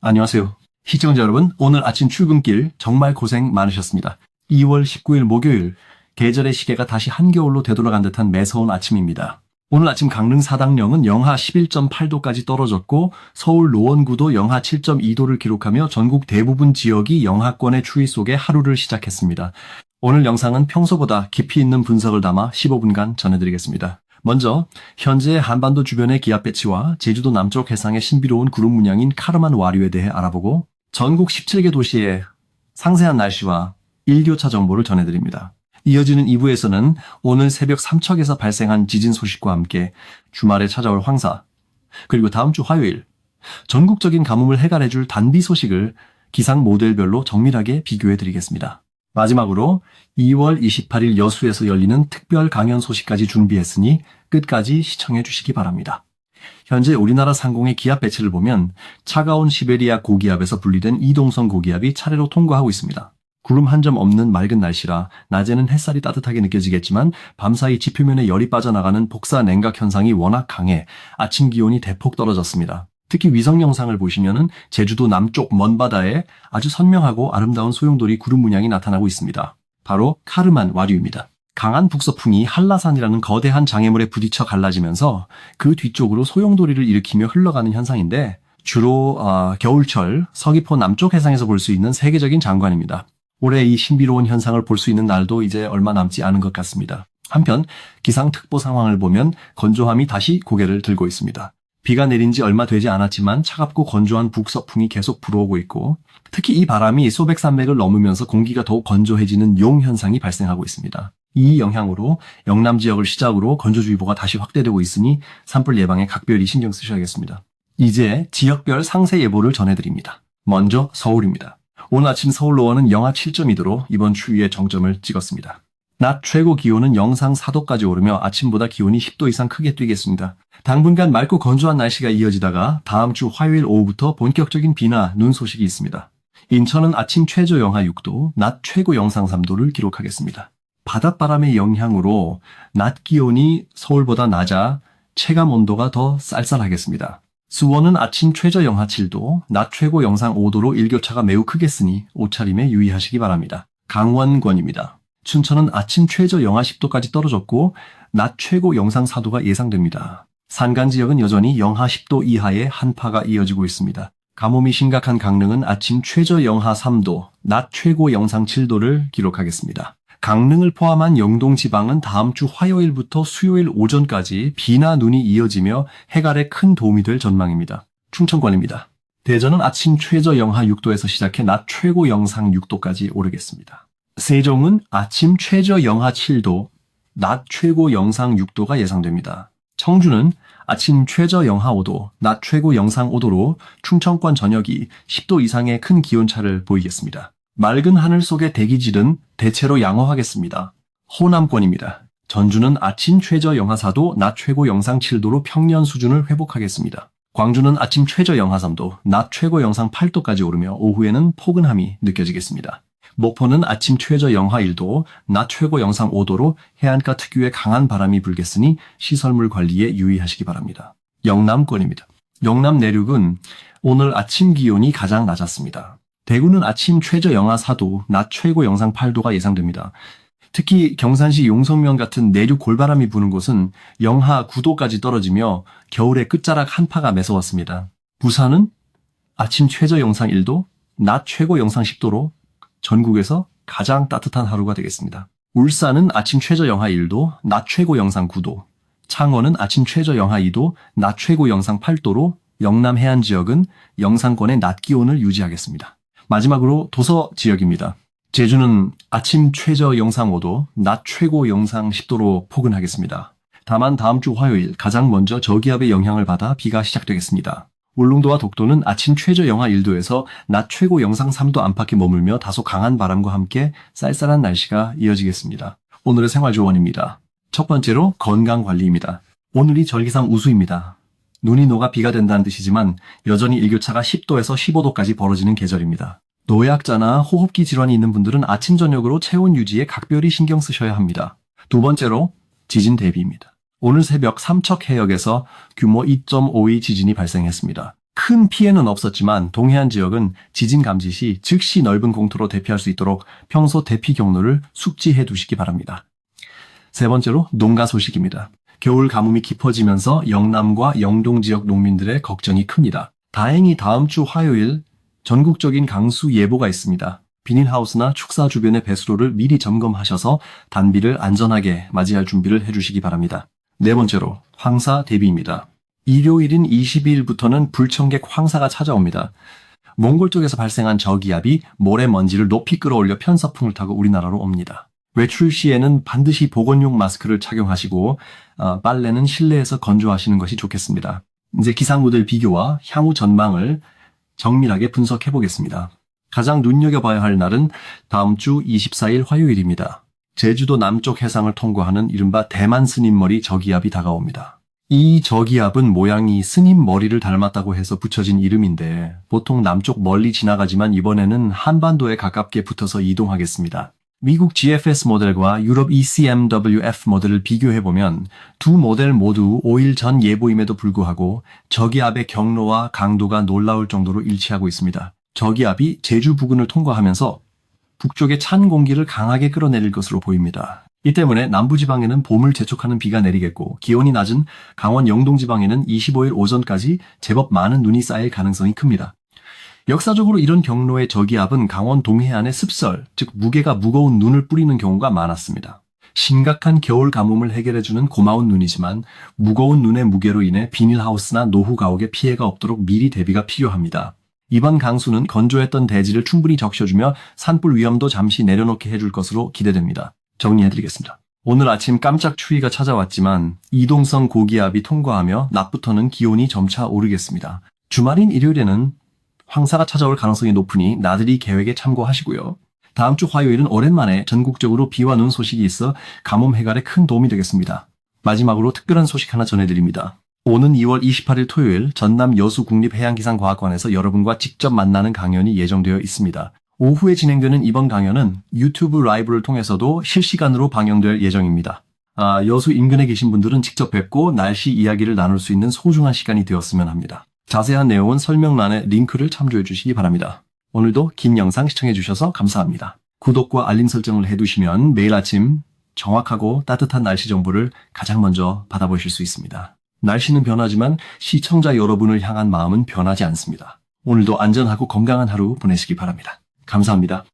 안녕하세요. 시청자 여러분, 오늘 아침 출근길 정말 고생 많으셨습니다. 2월 19일 목요일, 계절의 시계가 다시 한겨울로 되돌아간 듯한 매서운 아침입니다. 오늘 아침 강릉 사당령은 영하 11.8도까지 떨어졌고 서울 노원구도 영하 7.2도를 기록하며 전국 대부분 지역이 영하권의 추위 속에 하루를 시작했습니다. 오늘 영상은 평소보다 깊이 있는 분석을 담아 15분간 전해드리겠습니다. 먼저 현재 한반도 주변의 기압 배치와 제주도 남쪽 해상의 신비로운 구름 문양인 카르만 와류에 대해 알아보고 전국 17개 도시의 상세한 날씨와 일교차 정보를 전해드립니다. 이어지는 2부에서는 오늘 새벽 삼척에서 발생한 지진 소식과 함께 주말에 찾아올 황사, 그리고 다음 주 화요일 전국적인 가뭄을 해결해줄 단비 소식을 기상 모델별로 정밀하게 비교해드리겠습니다. 마지막으로 2월 28일 여수에서 열리는 특별 강연 소식까지 준비했으니 끝까지 시청해 주시기 바랍니다. 현재 우리나라 상공의 기압 배치를 보면 차가운 시베리아 고기압에서 분리된 이동성 고기압이 차례로 통과하고 있습니다. 구름 한 점 없는 맑은 날씨라 낮에는 햇살이 따뜻하게 느껴지겠지만 밤사이 지표면에 열이 빠져나가는 복사 냉각 현상이 워낙 강해 아침 기온이 대폭 떨어졌습니다. 특히 위성 영상을 보시면은 제주도 남쪽 먼 바다에 아주 선명하고 아름다운 소용돌이 구름 문양이 나타나고 있습니다. 바로 카르만 와류입니다. 강한 북서풍이 한라산이라는 거대한 장애물에 부딪혀 갈라지면서 그 뒤쪽으로 소용돌이를 일으키며 흘러가는 현상인데 주로 겨울철 서귀포 남쪽 해상에서 볼 수 있는 세계적인 장관입니다. 올해 이 신비로운 현상을 볼 수 있는 날도 이제 얼마 남지 않은 것 같습니다. 한편 기상특보 상황을 보면 건조함이 다시 고개를 들고 있습니다. 비가 내린 지 얼마 되지 않았지만 차갑고 건조한 북서풍이 계속 불어오고 있고 특히 이 바람이 소백산맥을 넘으면서 공기가 더욱 건조해지는 용 현상이 발생하고 있습니다. 이 영향으로 영남 지역을 시작으로 건조주의보가 다시 확대되고 있으니 산불 예방에 각별히 신경 쓰셔야겠습니다. 이제 지역별 상세 예보를 전해드립니다. 먼저 서울입니다. 오늘 아침 서울 노원은 영하 7.2도로 이번 추위의 정점을 찍었습니다. 낮 최고 기온은 영상 4도까지 오르며 아침보다 기온이 10도 이상 크게 뛰겠습니다. 당분간 맑고 건조한 날씨가 이어지다가 다음 주 화요일 오후부터 본격적인 비나 눈 소식이 있습니다. 인천은 아침 최저 영하 6도, 낮 최고 영상 3도를 기록하겠습니다. 바닷바람의 영향으로 낮 기온이 서울보다 낮아 체감 온도가 더 쌀쌀하겠습니다. 수원은 아침 최저 영하 7도, 낮 최고 영상 5도로 일교차가 매우 크겠으니 옷차림에 유의하시기 바랍니다. 강원권입니다. 춘천은 아침 최저 영하 10도까지 떨어졌고 낮 최고 영상 4도가 예상됩니다. 산간 지역은 여전히 영하 10도 이하의 한파가 이어지고 있습니다. 가뭄이 심각한 강릉은 아침 최저 영하 3도, 낮 최고 영상 7도를 기록하겠습니다. 강릉을 포함한 영동 지방은 다음 주 화요일부터 수요일 오전까지 비나 눈이 이어지며 해갈에 큰 도움이 될 전망입니다. 충청권입니다. 대전은 아침 최저 영하 6도에서 시작해 낮 최고 영상 6도까지 오르겠습니다. 세종은 아침 최저 영하 7도, 낮 최고 영상 6도가 예상됩니다. 청주는 아침 최저 영하 5도, 낮 최고 영상 5도로 충청권 전역이 10도 이상의 큰 기온차를 보이겠습니다. 맑은 하늘 속의 대기질은 대체로 양호하겠습니다. 호남권입니다. 전주는 아침 최저 영하 4도, 낮 최고 영상 7도로 평년 수준을 회복하겠습니다. 광주는 아침 최저 영하 3도, 낮 최고 영상 8도까지 오르며 오후에는 포근함이 느껴지겠습니다. 목포는 아침 최저 영하 1도, 낮 최고 영상 5도로 해안가 특유의 강한 바람이 불겠으니 시설물 관리에 유의하시기 바랍니다. 영남권입니다. 영남 내륙은 오늘 아침 기온이 가장 낮았습니다. 대구는 아침 최저 영하 4도, 낮 최고 영상 8도가 예상됩니다. 특히 경산시 용성면 같은 내륙 골바람이 부는 곳은 영하 9도까지 떨어지며 겨울의 끝자락 한파가 매서웠습니다. 부산은 아침 최저 영상 1도, 낮 최고 영상 10도로 전국에서 가장 따뜻한 하루가 되겠습니다. 울산은 아침 최저 영하 1도, 낮 최고 영상 9도, 창원은 아침 최저 영하 2도, 낮 최고 영상 8도로 영남 해안 지역은 영상권의 낮 기온을 유지하겠습니다. 마지막으로 도서 지역입니다. 제주는 아침 최저 영상 5도, 낮 최고 영상 10도로 포근하겠습니다. 다만 다음 주 화요일 가장 먼저 저기압의 영향을 받아 비가 시작되겠습니다. 울릉도와 독도는 아침 최저 영하 1도에서 낮 최고 영상 3도 안팎에 머물며 다소 강한 바람과 함께 쌀쌀한 날씨가 이어지겠습니다. 오늘의 생활조언입니다. 첫 번째로 건강관리입니다. 오늘이 절기상 우수입니다. 눈이 녹아 비가 된다는 뜻이지만 여전히 일교차가 10도에서 15도까지 벌어지는 계절입니다. 노약자나 호흡기 질환이 있는 분들은 아침 저녁으로 체온 유지에 각별히 신경 쓰셔야 합니다. 두 번째로 지진 대비입니다. 오늘 새벽 삼척 해역에서 규모 2.5의 지진이 발생했습니다. 큰 피해는 없었지만 동해안 지역은 지진 감지 시 즉시 넓은 공터로 대피할 수 있도록 평소 대피 경로를 숙지해 두시기 바랍니다. 세 번째로 농가 소식입니다. 겨울 가뭄이 깊어지면서 영남과 영동 지역 농민들의 걱정이 큽니다. 다행히 다음 주 화요일 전국적인 강수 예보가 있습니다. 비닐하우스나 축사 주변의 배수로를 미리 점검하셔서 단비를 안전하게 맞이할 준비를 해주시기 바랍니다. 네 번째로 황사 대비입니다. 일요일인 22일부터는 불청객 황사가 찾아옵니다. 몽골 쪽에서 발생한 저기압이 모래먼지를 높이 끌어올려 편서풍을 타고 우리나라로 옵니다. 외출 시에는 반드시 보건용 마스크를 착용하시고 빨래는 실내에서 건조하시는 것이 좋겠습니다. 이제 기상 모델 비교와 향후 전망을 정밀하게 분석해 보겠습니다. 가장 눈여겨봐야 할 날은 다음 주 24일 화요일입니다. 제주도 남쪽 해상을 통과하는 이른바 대만 스님머리 저기압이 다가옵니다. 이 저기압은 모양이 스님 머리를 닮았다고 해서 붙여진 이름인데 보통 남쪽 멀리 지나가지만 이번에는 한반도에 가깝게 붙어서 이동하겠습니다. 미국 GFS 모델과 유럽 ECMWF 모델을 비교해보면 두 모델 모두 5일 전 예보임에도 불구하고 저기압의 경로와 강도가 놀라울 정도로 일치하고 있습니다. 저기압이 제주 부근을 통과하면서 북쪽의 찬 공기를 강하게 끌어내릴 것으로 보입니다. 이 때문에 남부지방에는 봄을 재촉하는 비가 내리겠고 기온이 낮은 강원 영동지방에는 25일 오전까지 제법 많은 눈이 쌓일 가능성이 큽니다. 역사적으로 이런 경로의 저기압은 강원 동해안의 습설, 즉 무게가 무거운 눈을 뿌리는 경우가 많았습니다. 심각한 겨울 가뭄을 해결해주는 고마운 눈이지만 무거운 눈의 무게로 인해 비닐하우스나 노후 가옥에 피해가 없도록 미리 대비가 필요합니다. 이번 강수는 건조했던 대지를 충분히 적셔주며 산불 위험도 잠시 내려놓게 해줄 것으로 기대됩니다. 정리해드리겠습니다. 오늘 아침 깜짝 추위가 찾아왔지만 이동성 고기압이 통과하며 낮부터는 기온이 점차 오르겠습니다. 주말인 일요일에는 황사가 찾아올 가능성이 높으니 나들이 계획에 참고하시고요. 다음 주 화요일은 오랜만에 전국적으로 비와 눈 소식이 있어 가뭄 해결에 큰 도움이 되겠습니다. 마지막으로 특별한 소식 하나 전해드립니다. 오는 2월 28일 토요일 전남 여수국립해양기상과학관에서 여러분과 직접 만나는 강연이 예정되어 있습니다. 오후에 진행되는 이번 강연은 유튜브 라이브를 통해서도 실시간으로 방영될 예정입니다. 여수 인근에 계신 분들은 직접 뵙고 날씨 이야기를 나눌 수 있는 소중한 시간이 되었으면 합니다. 자세한 내용은 설명란에 링크를 참조해 주시기 바랍니다. 오늘도 긴 영상 시청해 주셔서 감사합니다. 구독과 알림 설정을 해두시면 매일 아침 정확하고 따뜻한 날씨 정보를 가장 먼저 받아보실 수 있습니다. 날씨는 변하지만 시청자 여러분을 향한 마음은 변하지 않습니다. 오늘도 안전하고 건강한 하루 보내시기 바랍니다. 감사합니다.